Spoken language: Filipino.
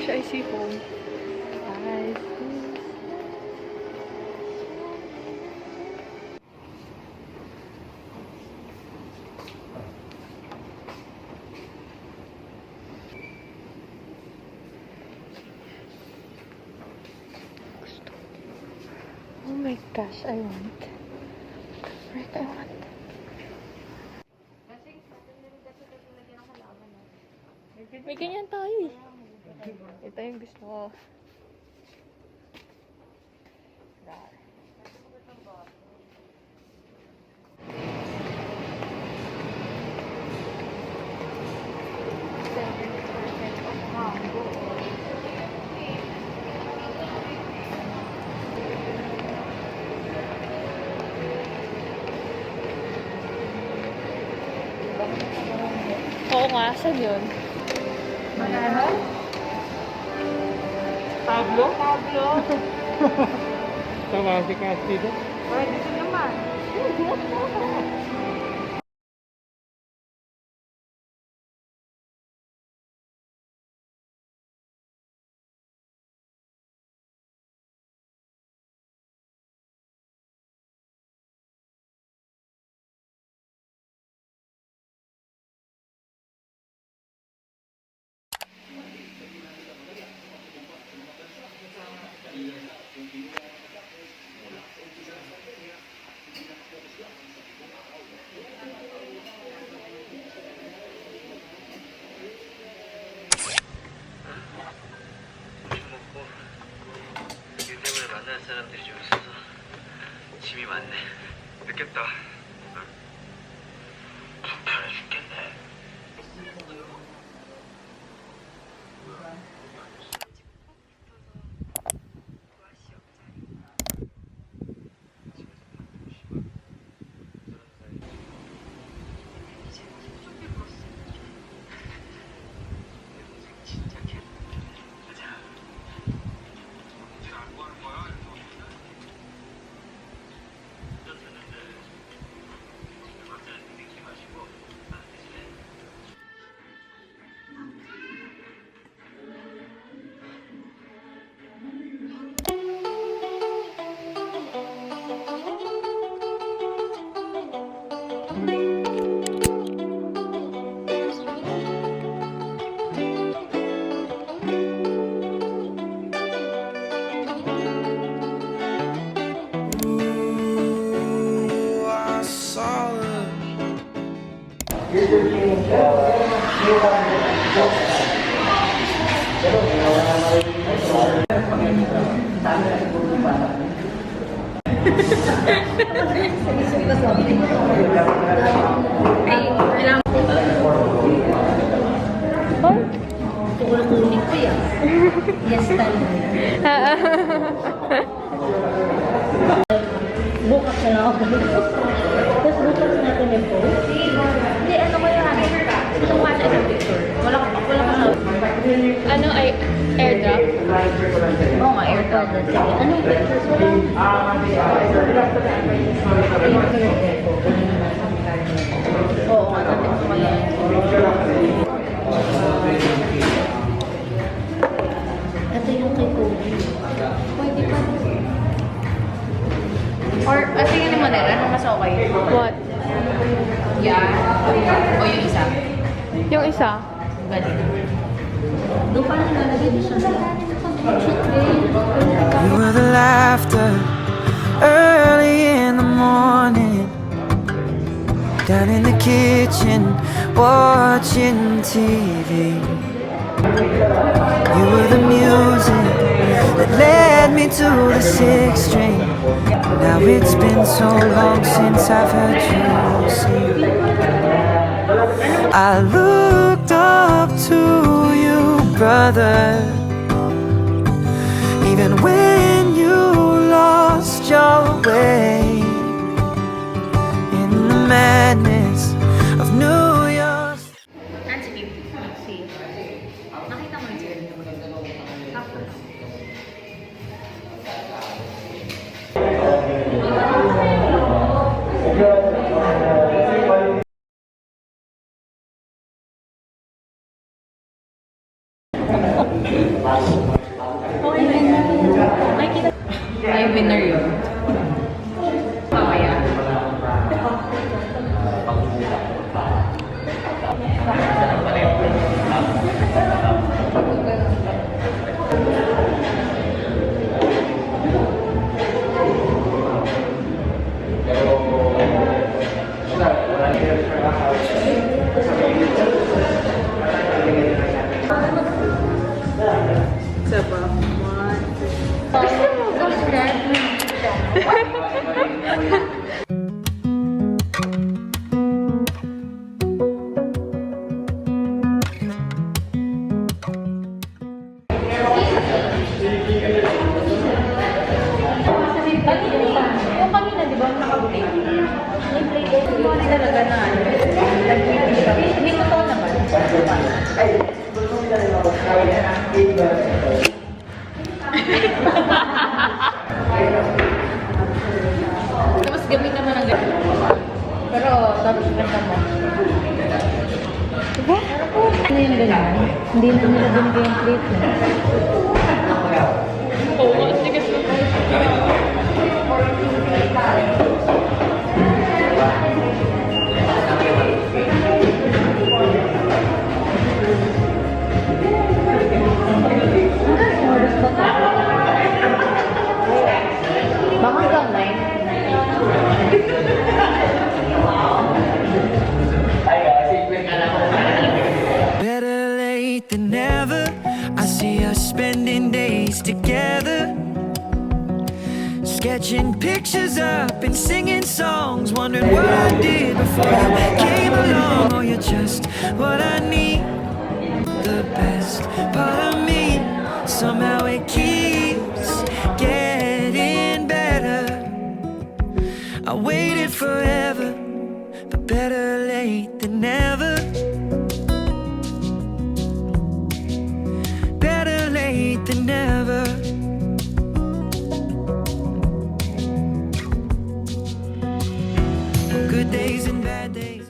gosh, I see home. I see. Oh my gosh, I want. Right, I want. May ganyan tayo eh. Ito yung gusto ko. Oo nga, saan yun? Ano? Pablo? Pablo. Tama si Casti doon. Pwede dito naman. 만날 사람들이 좀 있어서 짐이 많네. 늦겠다. 불편해 죽겠네. Kukunin ko yan. Yes, talaga. Bukas na ako. Tapos bukas natin yung post. Hindi, ano ko yan? Itong mata ng picture. Wala ka na. Ano ay airdrop? Oo nga, airdrop. Sige, anong pictures? Oo nga, natin ko kaya. Ito yung kay Kobe. Pwede pa. Or, tingnan mo nila, ano mas okay? What? Yan. O yung isa. Yung isa? Ganun. Doon pa na nalagay din siya sa You were the laughter early in the morning, down in the kitchen watching TV. You were the music that led me to the sixth string. Now it's been so long since I've heard you sing. I looked up to you, brother, even when you lost your way in the madness of New York. Nancy, see. Nakita mo yung after. winner yun. Mamaya. Isa pa. Gusto mo subscribe? Yung kanina, di ba, naka-plate? Yung plate ko, yung talaga na ano. Hindi totoo naman. Tapos gamit naman ang gamit. Pero, tapos ganda mo. Diba? Ano yung ganyan? Hindi na nila binigay yung plate mo. Oo, sige. Oras pa to. Baka hanggang 9. Better late than never. I see us spending days together, sketching pictures up and singing songs, wondering what I did before you came along. Oh, you're just what I need, the best part of me. Somehow it keeps getting better. I waited forever, but better late than never. Better late than never. Good days and bad days.